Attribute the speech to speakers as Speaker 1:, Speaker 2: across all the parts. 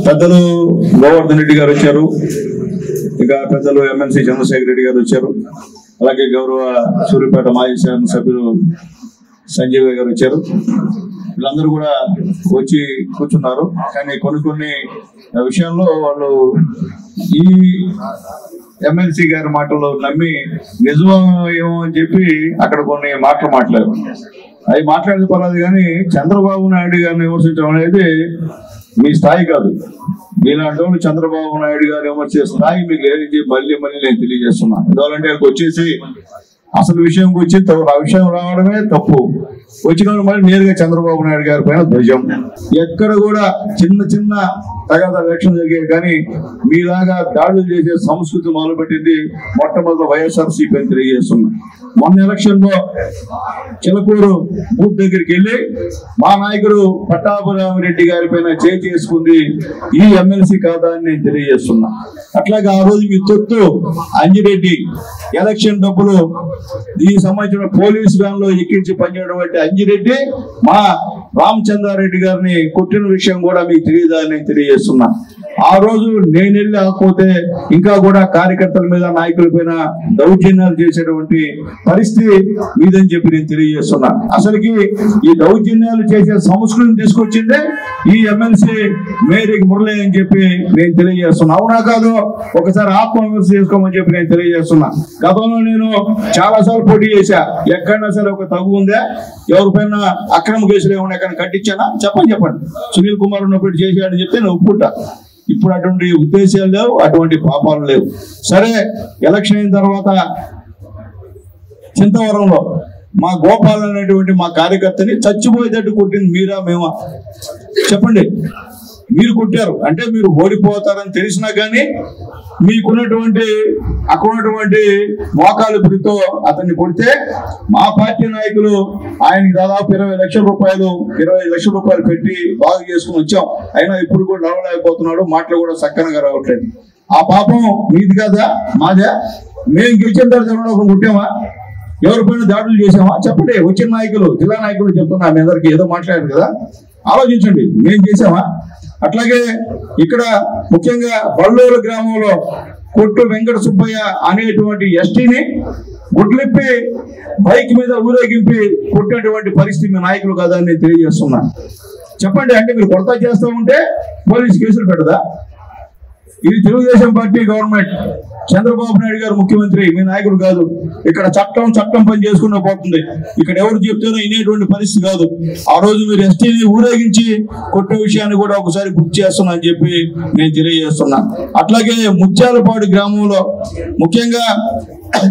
Speaker 1: పెద్దలు గోవర్ధన్ రెడ్డి గారు వచ్చారు, ఇక పెద్దలు ఎమ్మెల్సీ చంద్రశేఖర్ రెడ్డి గారు వచ్చారు, అలాగే గౌరవ సూర్యాపేట మాజీ శాసన సభ్యులు సంజీవ్ గారు వచ్చారు. వీళ్ళందరూ కూడా వచ్చి కూర్చున్నారు. కానీ కొన్ని విషయాల్లో వాళ్ళు ఈ ఎమ్మెల్సీ గారి మాటలు నమ్మి నిజమేమో అని చెప్పి అక్కడ కొన్ని మాటలు మాట్లాడారు. అవి మాట్లాడేది పర్లేదు, కానీ చంద్రబాబు నాయుడు గారిని విమర్శించడం అనేది మీ స్థాయి కాదు. మీలాంటి వాళ్ళు చంద్రబాబు నాయుడు గారు విమర్శించే స్థాయి మీకు లేదని మళ్ళీ నేను తెలియజేస్తున్నా. ఎందుకంటే ఆయనకు వచ్చేసి అసలు విషయంకి వచ్చి ఆ విషయం రావడమే తప్పు. వచ్చిన మళ్ళీ నేరుగా చంద్రబాబు నాయుడు గారి పైన ధ్వజం. ఎక్కడ కూడా చిన్న తగాదా ఎలక్షన్ జరిగాయి, కానీ మీలాగా దాడులు చేసే సంస్కృతి మొదలుపెట్టింది మొట్టమొదటి వైఎస్ఆర్సీపీ అని తెలియజేస్తున్నా. మొన్న ఎలక్షన్ లో చిలకూరు బూత్ దగ్గరికి వెళ్ళి మా నాయకుడు పట్టాభిరామిరెడ్డి గారి పైన చేసుకుంది ఈ ఎమ్మెల్సీ కాదా అని నేను తెలియజేస్తున్నా. అట్లాగే ఆ రోజు మీ తొత్తు అంజిరెడ్డి ఎలక్షన్ డబ్బులు ఈ సంబంధించిన పోలీస్ వ్యాన్ లో ఎక్కించి పనిచేయడం అంజిరెడ్డి మా రామచంద్రారెడ్డి గారిని కొట్టిన విషయం కూడా మీకు తెలియదా అని నేను తెలియజేస్తున్నా. ఆ రోజు నేను వెళ్ళి ఆకపోతే ఇంకా కూడా కార్యకర్తల మీద నాయకుల పైన దౌర్జన్యాలు చేసేటువంటి పరిస్థితి మీదని చెప్పి నేను తెలియజేస్తున్నా. అసలుకి ఈ దౌర్జన్యాలు చేసే సంస్కృతిని తీసుకొచ్చిందే ఈ ఎమ్మెల్సీ మేరీ మురళి అని చెప్పి నేను తెలియజేస్తున్నా. అవునా కాదు ఒకసారి ఆత్మవిమర్శ చేసుకోమని చెప్పి నేను తెలియజేస్తున్నా. గతంలో నేను చాలా సార్లు పోటీ చేశా. ఎక్కడైనా సరే ఒక తగు ఉందా? ఎవరిపైన అక్రమ కేసులు ఏమన్నా ఎక్కడ కట్టించానా? చెప్పండి. సునీల్ కుమార్ ఉన్నప్పుడు చేశాడని చెప్తే నేను ఒప్పుకుంటా. ఇప్పుడు అటువంటి ఉద్దేశాలు లేవు, అటువంటి పాపాలు లేవు. సరే, ఎలక్షన్ అయిన తర్వాత చింతవరంలో మా గోపాల్ అనేటువంటి మా కార్యకర్తని చచ్చిపోయేటట్టు కొట్టింది మీరా మేమా? చెప్పండి. మీరు కొట్టారు అంటే మీరు ఓడిపోతారని తెలిసినా కానీ మీకున్నటువంటి అక్కడున్నటువంటి మోకాలు పిడితో అతన్ని కొడితే మా పార్టీ నాయకులు ఆయనకి దాదాపు 20 లక్షల రూపాయలు పెట్టి బాగు చేసుకుని వచ్చాం. అయినా ఇప్పుడు కూడా నడవలేకపోతున్నాడు, మాటలు కూడా చక్కనగా రావట్లేదు. ఆ పాపం మీది కాదా మాదే? మేము గెలిచిన తర్వాత కొట్టామా? ఎవరిపైన దాడులు చేసామా? చెప్పండి. వచ్చిన నాయకులు, జిల్లా నాయకులు చెప్తున్నా మీ అందరికి ఏదో మాట్లాడారు కదా, ఆలోచించండి. మేము చేసామా? అట్లాగే ఇక్కడ ముఖ్యంగా బళ్ళూరు గ్రామంలో కొట్టు వెంకట సుబ్బయ్య అనేటువంటి ఎస్టీని గుడ్లిప్పి బైక్ మీద ఊరేగింపి కొట్టినటువంటి పరిస్థితి మీ నాయకులు కాదా అని నేను తెలియజేస్తున్నా. చెప్పండి. అంటే మీరు కొడతా చేస్తూ ఉంటే పోలీసు కేసులు పెట్టదా? ఇది తెలుగుదేశం పార్టీ గవర్నమెంట్, చంద్రబాబు నాయుడు గారు ముఖ్యమంత్రి, మీ నాయకుడు కాదు. ఇక్కడ చట్టం పని చేసుకునే పోతుంది. ఇక్కడ ఎవరు చెప్తేనో వినేటువంటి పరిస్థితి కాదు. ఆ రోజు మీరు ఎస్టీని ఊరేగించి కొట్టే విషయాన్ని కూడా ఒకసారి గుర్తు చేస్తున్నా అని చెప్పి నేను తెలియజేస్తున్నా. అట్లాగే ముత్యాలపాడు గ్రామంలో ముఖ్యంగా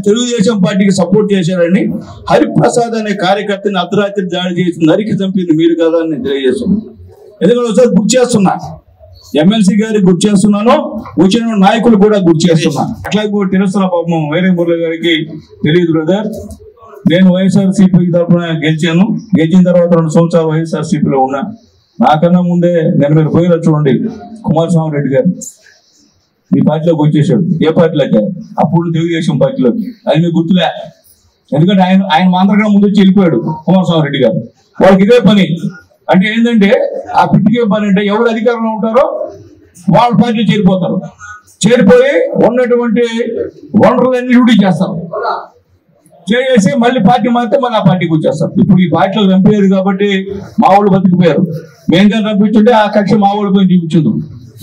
Speaker 1: తెలుగుదేశం పార్టీకి సపోర్ట్ చేశారని హరిప్రసాద్ అనే కార్యకర్తని అర్ధరాత్రి దాడి చేసి నరికి చంపింది మీరు కదా అని నేను తెలియజేస్తున్నా. ఎందుకంటే ఒకసారి గుర్తు చేస్తున్నా, ఎమ్మెల్సీ గారికి గుర్తు చేస్తున్నాను, వచ్చిన నాయకులు కూడా గుర్తు చేస్తున్నా. అట్లాగే తెలుస్తున్న పాపం వేరే మురళి గారికి తెలియదు బ్రదర్. నేను వైఎస్ఆర్సీపీ తరఫున గెలిచాను. గెలిచిన తర్వాత 2 సంవత్సరాలు వైఎస్ఆర్సీపీలో ఉన్నా. నాకన్నా ముందే మీరు పోయిన చూడండి, కుమారస్వామి రెడ్డి గారు మీ పార్టీలోకి వచ్చేసాడు. ఏ పార్టీలోకి? అప్పుడు తెలుగుదేశం పార్టీలోకి. అది మీకు గుర్తులే. ఎందుకంటే ఆయన మాంత్రంగా ముందు వచ్చి వెళ్ళిపోయాడు కుమారస్వామి రెడ్డి గారు. వాళ్ళకి ఇదే పని. అంటే ఏంటంటే ఆ పిట్టికే పని అంటే ఎవరు అధికారంలో ఉంటారో వాళ్ళ పార్టీ చేరిపోతారు. చేరిపోయి ఉన్నటువంటి వనరులన్నీ లూటీ చేస్తారు. చేసి మళ్ళీ పార్టీ మారితే మళ్ళీ ఆ పార్టీకి వచ్చేస్తారు. ఇప్పుడు ఈ పార్టీలో చంపేది కాబట్టి మా వాళ్ళు బతికిపోయారు. మేము కానీ పంపించుంటే ఆ కక్ష మా వాళ్ళు పోయి చూపించదు.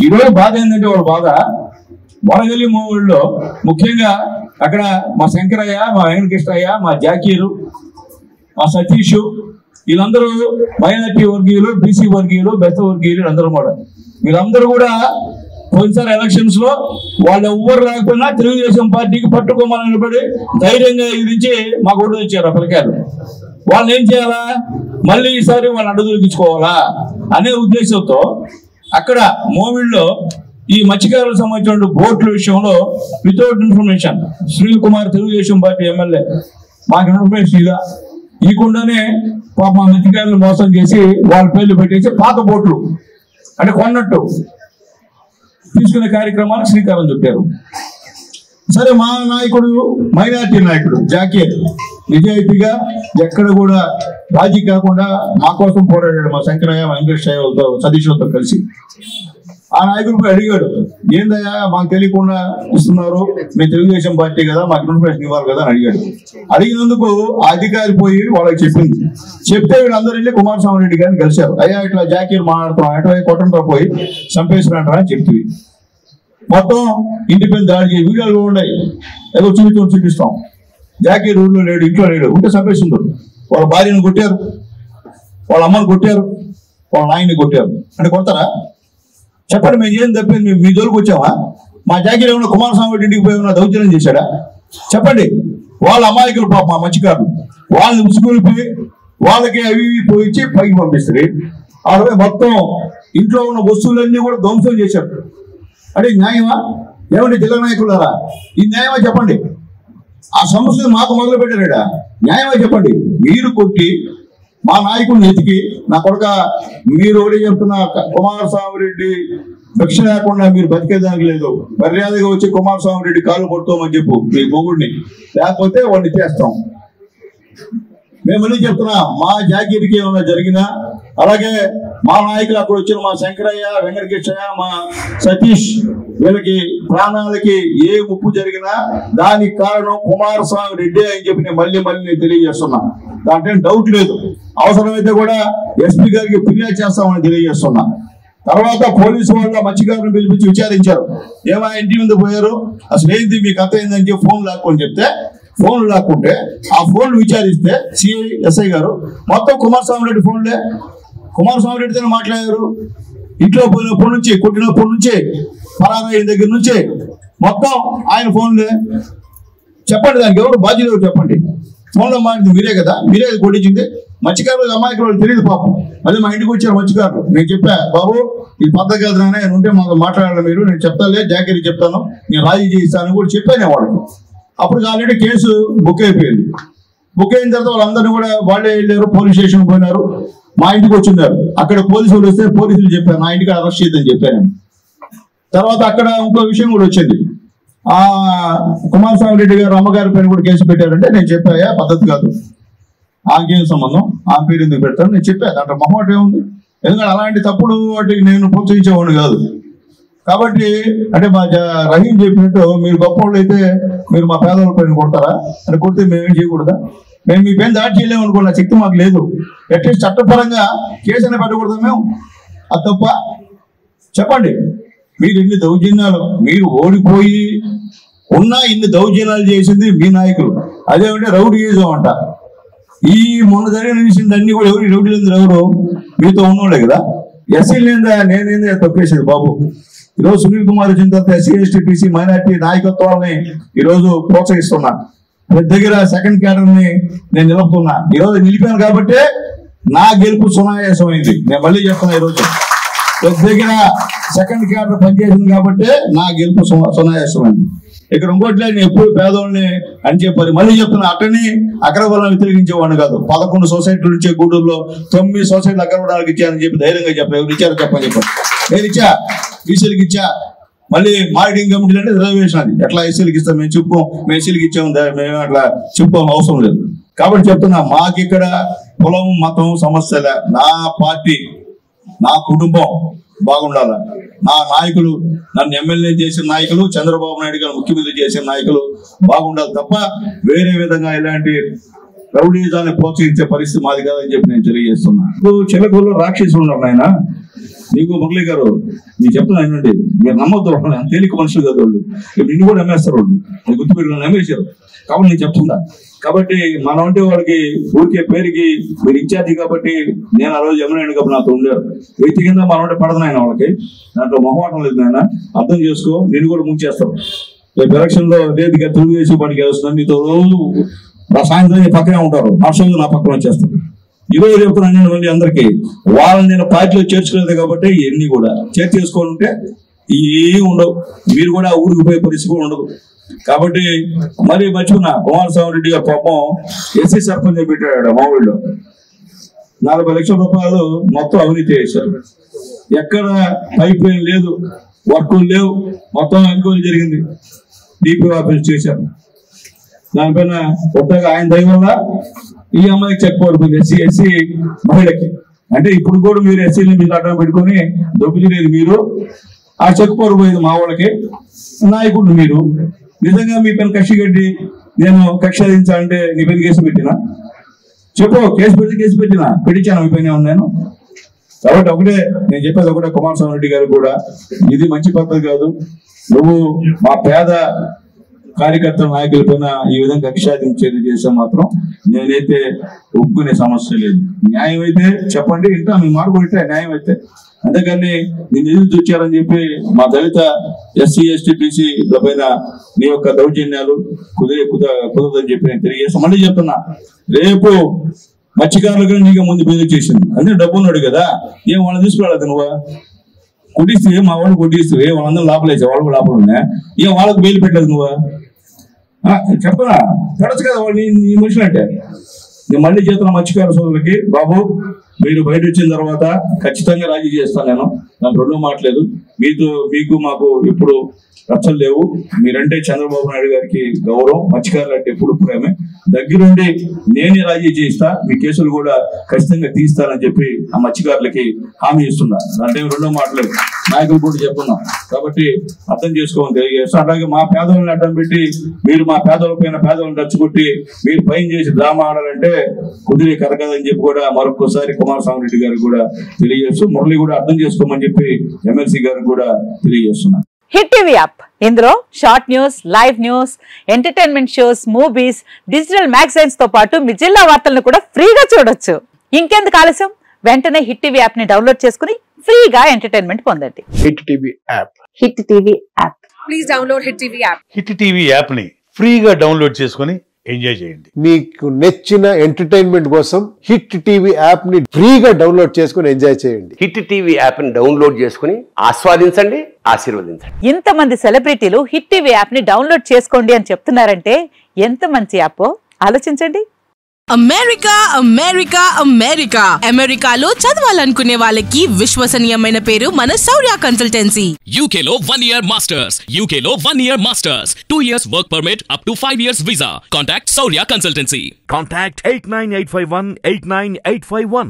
Speaker 1: ఈరోజు బాధ ఏంటంటే వాళ్ళ బాధ వరగలి మా ఊళ్ళో ముఖ్యంగా అక్కడ మా శంకరయ్య, మా వెంకటకృష్ణయ్య, మా జాకీరు, మా సతీష్, వీళ్ళందరూ మైనార్టీ వర్గీయులు, బీసీ వర్గీయులు, బెస్త వర్గీయులు అందరూ కూడా. వీళ్ళందరూ కూడా పోయినసారి ఎలక్షన్స్ లో వాళ్ళు ఎవ్వరు లేకపోయినా తెలుగుదేశం పార్టీకి పట్టుకోమని నిలబడి ధైర్యంగా ఎదిరించి మాకు ఓటు ఇచ్చారు ఆ పిల్లకాయలు. వాళ్ళు ఏం చేయాలా? మళ్ళీ ఈసారి వాళ్ళని అడ్డుదొరికించుకోవాలా అనే ఉద్దేశంతో అక్కడ మోమిడిలో ఈ మత్స్యకారులకు సంబంధించిన బోట్ల విషయంలో without information Sunil Kumar Telugu Desam party MLA మాకు ఇన్ఫర్మేషన్ ఇదా ఈకుండానే పాప మత్స్యకారులను మోసం చేసి వాళ్ళ పేర్లు పెట్టేసి పాత బోట్లు అంటే కొన్నట్టు తీసుకునే కార్యక్రమాలు శ్రీకారం చుట్టారు. సరే, మా నాయకుడు మైనార్టీ నాయకుడు జాకీర్ నిజాయితీగా ఎక్కడ కూడా రాజీ కాకుండా మా కోసం పోరాడాడు. మా శంకరయ్య, వెంకటేశ్వరతో, సతీష్తో కలిసి ఆ నాయకుడు పోయి అడిగాడు, ఏందయ్యా మాకు తెలియకుండా ఇస్తున్నారు, మీ తెలుగుదేశం పార్టీ కదా, మాకు ఇన్ఫర్మేషన్ ఇవ్వాలి కదా అని అడిగాడు. అడిగినందుకు ఆ అధికారి పోయి వాళ్ళకి చెప్పింది. చెప్తే వీళ్ళందరూ వెళ్ళి కుమారస్వామి రెడ్డి గారిని కలిశారు. అయ్యా ఇట్లా జాకీర్ మాట్లాడుతున్నాం, అట్లా కొట్టంతో పోయి చంపేసినట్రా అని చెప్తుంది. మొత్తం ఇంటి పైన దాడి వీడియోలు ఉన్నాయి, ఏదో చూపిస్తాం. జాకీర్ ఊళ్ళో లేడు, ఇంట్లో లేడు, ఉంటే చంపేసింటారు. వాళ్ళ భార్యను కొట్టారు, వాళ్ళ అమ్మని కొట్టారు, వాళ్ళ నాయన్ని కొట్టారు. అంటే కొడతారా? చెప్పండి, మేము ఏం తప్పింది? మీ జోలికి వచ్చామా? మా జాకీర్ ఏమన్నా కుమారస్వామి రెడ్డి ఇంటికి పోయి ఏమన్నా దౌర్జన్యం చేశాడా? చెప్పండి. వాళ్ళ అమాయకులు పాప మా మత్స్యకారులు, వాళ్ళని ఉసుకొలిపి వాళ్ళకి అవి పోయించి పైకి పంపిస్తారు. అలాగే మొత్తం ఇంట్లో ఉన్న వస్తువులన్నీ కూడా ధ్వంసం చేశారు. అంటే న్యాయమా? ఏమండి జిల్లా నాయకులారా, ఈ న్యాయమా చెప్పండి? ఆ సమస్యను మాకు మొదలు పెట్టారా? న్యాయమా చెప్పండి? మీరు కొట్టి మా నాయకుడిని ఎతికి, నా కొడుక మీరు ఒకటి చెప్తున్నా, కుమారస్వామి రెడ్డి భిక్ష లేకుండా మీరు బతికేదానికి లేదు, మర్యాదగా వచ్చి కుమారస్వామి రెడ్డి కాళ్ళు పట్టుకోమని చెప్పు మీ మొగుడిని, లేకపోతే వాడిని చేస్తాం. మేము మళ్ళీ చెప్తున్నా, మా జాకీర్కి ఏమైనా జరిగినా, అలాగే మా నాయకులు అక్కడ వచ్చిన మా శంకరయ్య, వెంకటకృష్ణయ్య, మా సతీష్, వీళ్ళకి ప్రాణాలకి ఏ ముప్పు జరిగినా దానికి కారణం కుమారస్వామి రెడ్డి అని చెప్పి నేను మళ్ళీ తెలియజేస్తున్నా. దాంట్లో డౌట్ లేదు. అవసరమైతే కూడా ఎస్పీ గారికి ఫిర్యాదు చేస్తామని తెలియజేస్తున్నా. తర్వాత పోలీసు వాళ్ళ మత్స్యకారులను పిలిపించి విచారించారు. ఏమా ఇంటి ముందు పోయారు, అసలు ఏంది మీ కథ ఏందని చెప్పి ఫోన్ లాక్కొని చెప్తే, ఫోన్లు లాక్కుంటే ఆ ఫోన్లు విచారిస్తే సిఐ ఎస్ఐ గారు మొత్తం కుమారస్వామి రెడ్డి ఫోన్లే, కుమారస్వామి రెడ్డితో మాట్లాడారు. ఇంట్లో పోయినప్పటి నుంచి, కొట్టినప్పటి నుంచి, పరారైన దగ్గర నుంచి మొత్తం ఆయన ఫోన్లే. చెప్పండి, దానికి ఎవరు బాధ్యత చెప్పండి? ఫోన్లో మాట్లాడింది మీరే కదా, మీరే కొట్టించింది. మత్స్యకారులు అమాయకులు తెలియదు పాపం. అదే మా ఇంటికి వచ్చారు మత్స్యకారులు. నేను చెప్పా, బాబు ఈ పద్ధతి కాదు నాయన, ఆయన ఉంటే మాకు మాట్లాడాలి మీరు, నేను చెప్తాలే, జాకీర్కి చెప్తాను, నేను రాజీ చేయిస్తాను కూడా చెప్పాను వాళ్ళకి. అప్పుడు ఆల్రెడీ కేసు బుక్ అయిపోయింది. బుక్ అయిన తర్వాత వాళ్ళందరినీ కూడా వాళ్ళే వెళ్ళారు, పోలీస్ స్టేషన్ పోయినారు, మా ఇంటికి వచ్చిన్నారు. అక్కడ పోలీసులు వస్తే పోలీసులు చెప్పారు నా ఇంటికి అరెస్ట్ చేయదని చెప్పాను. తర్వాత అక్కడ ఇంకో విషయం కూడా వచ్చింది. ఆ కుమారస్వామి రెడ్డి గారు అమ్మగారి పైన కూడా కేసు పెట్టారంటే నేను చెప్పాయా పద్ధతి కాదు, ఆకేం సంబంధం, ఆ పేరు ఎందుకు పెడతాను నేను చెప్పా. దాంట్లో మొహమాట ఏముంది? ఎందుకంటే అలాంటి తప్పుడు వాటికి నేను ప్రోత్సహించేవాడిని కాదు. కాబట్టి అంటే మా రహీం చెప్పినట్టు, మీరు గొప్ప వాళ్ళు అయితే మీరు మా పేదవాళ్ళ పైన కొడతారా అని కొడితే మేమేం చేయకూడదా? మేము మీ పైన దాడి చేయలేము అనుకున్న శక్తి మాకు లేదు. అట్లీస్ట్ చట్టపరంగా కేసు అయినా పెట్టకూడదు మేము? అది తప్ప? చెప్పండి. మీరు ఇన్ని దౌర్జన్యాలు, మీరు ఓడిపోయి ఉన్నా ఇన్ని దౌర్జన్యాలు చేసింది మీ నాయకులు. అదేమంటే రౌడీయిజం అంట. ఈ మొన్న జరిగిన విషయం అన్ని కూడా ఎవరు రౌడీలు ఎవరు? మీతో ఉన్నోళ్ళే కదా. ఎస్సీలేందా నేనేందా తొక్కేసేది బాబు. ఈరోజు సునీల్ కుమార్ వచ్చిన తర్వాత ఎస్సీ ఎస్టీ బీసీ మైనార్టీ నాయకత్వాలని ఈరోజు ప్రోత్సహిస్తున్నా. ప్రతి దగ్గర సెకండ్ క్యాడర్ని నేను నిలుపుతున్నా. ఈరోజు నిలిపాను కాబట్టి నా గెలుపు సునాయాసమైంది. నేను మళ్ళీ చెప్తున్నా, ఈరోజు ప్రతి దగ్గర సెకండ్ క్యాడర్ పనిచేసింది కాబట్టి నా గెలుపు సునాయాసమైంది. ఇక్కడ ఇంకోట్లే నేను ఎప్పుడు పేదవాళ్ళని అని చెప్పారు. మళ్ళీ చెప్తున్నా, అక్కడిని అగ్రవర్ణాలు వ్యతిరేకించేవాడిని కాదు. 11 సొసైటీలు నుంచే గూడూరులో 9 సొసైటీలు అగ్రవర్ణాలకు ఇచ్చారని చెప్పి ధైర్యంగా చెప్పారు. ఎవరు ఇచ్చారో చెప్పని చెప్పారు. నేను ఇచ్చా, బీసీలకు ఇచ్చా. మళ్ళీ మార్కెటింగ్ కమిటీలు అంటే రిజర్వేషన్, అది ఎట్లా ఎస్సీలకు ఇస్తాం మేము చెప్పుకోం, మేము ఎస్సీలకు ఇచ్చాము, మేము అట్లా చెప్పుకోం అవసరం లేదు. కాబట్టి చెప్తున్నా, మాకు ఇక్కడ కులం మతం సమస్యల, నా పార్టీ నా కుటుంబం బాగుండాల, నా నాయకులు నన్ను ఎమ్మెల్యే చేసిన నాయకులు, చంద్రబాబు నాయుడు గారు ముఖ్యమంత్రి చేసిన నాయకులు బాగుండాలి తప్ప వేరే విధంగా ఇలాంటి రౌడీజాన్ని ప్రోత్సహించే పరిస్థితి మాది కాదని చెప్పి నేను తెలియజేస్తున్నా. చిలకూరులో రాక్షసులు ఉన్నారు నాయన. నీకు మురళి గారు నేను చెప్తున్నానండి, మీరు నమ్మొద్దు, తేలిక మనుషులు కదా వాళ్ళు, నిన్ను కూడా నమ్మేస్తారు వాళ్ళు, నేను గుర్తుపెట్టుకుని నమ్మేశారు. కాబట్టి నేను చెప్తున్నా. కాబట్టి మనం అంటే వాళ్ళకి ఊరికే పేరుకి మీరు ఇచ్చారు కాబట్టి నేను ఆ రోజు ఎమ్మెల్యే కాబట్టి నాతో ఉండేవారు. వ్యక్తి కింద మనం అంటే పడదు ఆయన వాళ్ళకి, దాంట్లో మొహమాటం లేదు నాయన. అర్థం చేసుకో, నేను కూడా ముంచేస్తాను. రేపు ఎలక్షన్ లో లేదు తెలుగుదేశం పనికి వస్తున్నాను, నీతో రోజు సాయంత్రం పక్కనే ఉంటారు, నర్సంలో నా పక్కన వచ్చేస్తారు. ఈరోజు చెప్తున్నాను నేను మళ్ళీ అందరికీ, వాళ్ళని నేను పార్టీలో చేర్చుకోలేదు కాబట్టి ఇవన్నీ కూడా చేర్చేసుకోవాలంటే ఏమి ఉండవు. మీరు కూడా ఊరికి పోయే పరిస్థితి కూడా ఉండదు. కాబట్టి మరి మర్చిపోయినా, కుమారస్వామి రెడ్డి గారు పాపం ఎస్సీ సర్పంచ్ పెట్టాడు మా ఊళ్ళో. 40 లక్షల రూపాయలు మొత్తం అవినీతి చేశారు. ఎక్కడ పైప్ లైన్ లేదు, వర్కులు లేవు, మొత్తం ఎంక్వైరీ జరిగింది, డిపి ఆఫీస్ చేశారు. దానిపైన కొత్తగా ఆయన దయ వల్ల ఈ అమ్మాయికి చెక్ పడిపోయింది, ఎస్సీ మహిళకి. అంటే ఇప్పుడు కూడా మీరు ఎస్సీని మీరు అడ్డం పెట్టుకొని దొబ్బిలేదు. మీరు ఆ చెక్ పరుగు పోయింది మా వాళ్ళకి. నాయకుడు మీరు నిజంగా మీ పైన కక్ష కట్టి నేను కక్ష సాధించాలంటే నీ పైన కేసు పెట్టినా చెప్పు, కేసు పెట్టించాను మీ పైన నేను. కాబట్టి ఒకటే నేను చెప్పేది ఒకటే, కుమారస్వామి రెడ్డి గారు కూడా ఇది మంచి పద్ధతి కాదు. నువ్వు మా పేద కార్యకర్తల నాయకుల పైన ఈ విధంగా కక్షాదించేది చేస్తే మాత్రం నేనైతే ఒప్పుకునే సమస్య లేదు. న్యాయం అయితే చెప్పండి, ఇంటా మీ మాట కూడా న్యాయం అయితే. అంతేకాని నేను ఎదురు చూచారని చెప్పి మా దళిత ఎస్సీ ఎస్టీ బీసీ పైన నీ యొక్క దౌర్జన్యాలు కుదరదని చెప్పి నేను తెలియజేస్తాను. మళ్ళీ చెప్తున్నా, రేపు మత్స్యకారులకు నీకు ముందు బెదిరి చేసింది అంటే డబ్బు ఉన్నాడు కదా, ఏం వాళ్ళని తీసుకురాలేదు నువ్వు కొట్టిస్తే మా వాళ్ళు కొట్టిస్తే వాళ్ళందరూ లోపలేసే వాళ్ళు లోపల ఉన్నా ఏం వాళ్ళకు బెయిల్ పెట్టలేదు నువ్వు చెప్పరా పెడచ్చు కదా వాళ్ళు నీ మనుషులు అంటే. నేను మళ్ళీ చేతున్న మత్స్యకార సోదరులకి, బాబు మీరు బయట వచ్చిన తర్వాత ఖచ్చితంగా రాజీ చేస్తాను నేను, నాకు రెండో మాట్లేదు. మీకు మాకు ఎప్పుడు రచ్చలు లేవు. మీరంటే చంద్రబాబు నాయుడు గారికి గౌరవం, మత్స్యకారులు అంటే ఎప్పుడు ప్రేమే. దగ్గరుండి నేనే రాజీ చేయిస్తా, మీ కేసులు కూడా ఖచ్చితంగా తీస్తానని చెప్పి ఆ మత్స్యకారులకి హామీ ఇస్తున్నా. అంటే రెండో మాటలేదు, నాయకులు కూడా చెప్పున్నాం. కాబట్టి అర్థం చేసుకోమని తెలియజేస్తాం. అలాగే మా పేదలను అడ్డం పెట్టి మీరు మా పేదల పైన పేదలను రచ్చుకొట్టి మీరు పైన చేసి డ్రామా ఆడాలంటే కుదిరే కరగదని చెప్పి కూడా మరొకసారి కుమారస్వామి రెడ్డి గారికి కూడా తెలియజేస్తూ, మురళి కూడా అర్థం చేసుకోమని చెప్పి ఎమ్మెల్సీ గారికి కూడా తెలియజేస్తున్నాను.
Speaker 2: హిట్ టీవీ యాప్, ఇందులో short news, live news, entertainment shows, movies, digital magazines తో పాటు మీ జిల్లా వార్తలను కూడా ఫ్రీగా చూడొచ్చు. ఇంకెందుకు ఆలస్యం, వెంటనే హిట్ టీవీ యాప్ ని డౌన్లోడ్ చేసుకుని ఫ్రీగా ఎంటర్టైన్మెంట్ పొందండి.
Speaker 3: Hit TV app,
Speaker 2: hit TV app,
Speaker 4: please download hit TV app.
Speaker 5: Hit TV app ని ఫ్రీగా డౌన్లోడ్ చేసుకుని ఎంజాయ్ చేయండి.
Speaker 3: మీకు నచ్చిన ఎంటర్టైన్మెంట్ కోసం హిట్ టీవీ యాప్ ని ఫ్రీగా డౌన్లోడ్ చేసుకుని ఎంజాయ్ చేయండి.
Speaker 6: హిట్ టీవీ యాప్ ని డౌన్లోడ్ చేసుకుని ఆస్వాదించండి, ఆశీర్వదించండి.
Speaker 2: ఇంతమంది సెలబ్రిటీలు హిట్ టీవీ యాప్ ని డౌన్లోడ్ చేసుకోండి అని చెప్తున్నారంటే ఎంత మంచి యాప్ ఆలోచించండి.
Speaker 7: అమెరికా అమెరికా అమెరికా అమెరికాలో చదవాలనుకునే వాళ్ళకి విశ్వసనీయమైన పేరు మన శౌర్య కన్సల్టెన్సీ.
Speaker 8: UK లో 1 year masters, UK లో 1 year masters, 2 years work permit up to 5 years visa. Contact Saurya Consultancy.
Speaker 9: Contact 89851 89851.